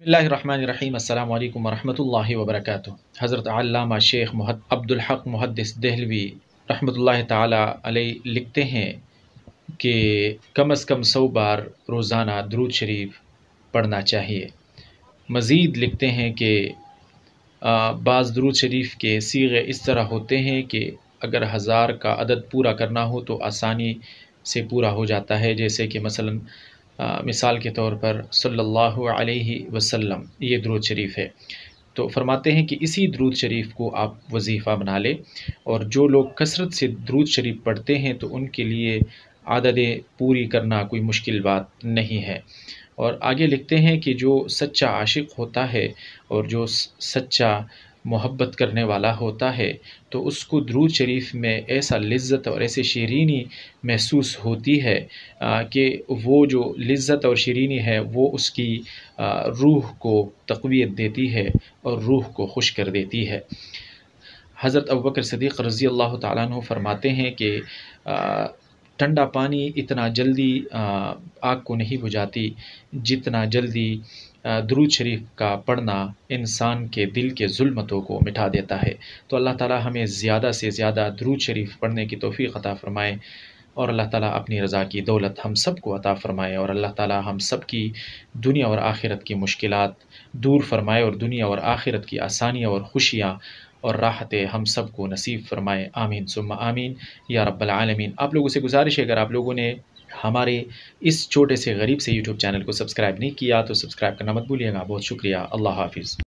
बिस्मिल्लाहिर्रहमानिर्रहीम। अस्सलामु अलैकुम वरहमतुल्लाहि वबरकातुहू। हज़रत अल्लामा शेख अब्दुल हक मुहद्दिस देहलवी रहमतुल्लाहि ताला अलैह लिखते हैं कि कम अज़ कम 100 बार रोज़ाना दुरूद शरीफ पढ़ना चाहिए। मज़ीद लिखते हैं कि बाज़ दुरूद शरीफ के सीग़े इस तरह होते हैं कि अगर 1000 का अदद पूरा करना हो तो आसानी से पूरा हो जाता है। जैसे कि मसलन मिसाल के तौर पर सल्लल्लाहु अलैहि वसल्लम ये दुरूद शरीफ है, तो फरमाते हैं कि इसी दुरूद शरीफ को आप वजीफ़ा बना लें। और जो लोग कसरत से दुरूद शरीफ पढ़ते हैं तो उनके लिए आदतें पूरी करना कोई मुश्किल बात नहीं है। और आगे लिखते हैं कि जो सच्चा आशिक होता है और जो सच्चा मोहब्बत करने वाला होता है तो उसको दुरूद शरीफ में ऐसा लज्जत और ऐसे शीरीनी महसूस होती है कि वो जो लज्जत और शीरीनी है वो उसकी रूह को तक़वियत देती है और रूह को खुश कर देती है। हज़रत अबू बकर सिद्दीक़ रज़ी अल्लाह ताला अन्हु फरमाते हैं कि ठंडा पानी इतना जल्दी आग को नहीं बुझाती जितना जल्दी दुरूद शरीफ का पढ़ना इंसान के दिल के ज़ुल्मतों को मिटा देता है। तो अल्लाह ताला हमें ज़्यादा से ज़्यादा दुरूद शरीफ पढ़ने की तौफ़ीक़ अता फ़रमाए और अल्लाह ताला अपनी रज़ा की दौलत हम सब को अता फ़रमाए और अल्लाह ताला हम सब की दुनिया और आखिरत की मुश्किलात दूर फ़रमाए और दुनिया और आखिरत की आसानियाँ और खुशियाँ और राहतें हम सब को नसीब फ़रमाए। आमीन सुम्मा आमीन या रब्बल आलमीन। आप लोगों से गुज़ारिश है, अगर आप लोगों ने हमारे इस छोटे से गरीब से यूट्यूब चैनल को सब्सक्राइब नहीं किया तो सब्सक्राइब करना मत भूलिएगा। बहुत शुक्रिया। अल्लाह हाफ़िज़।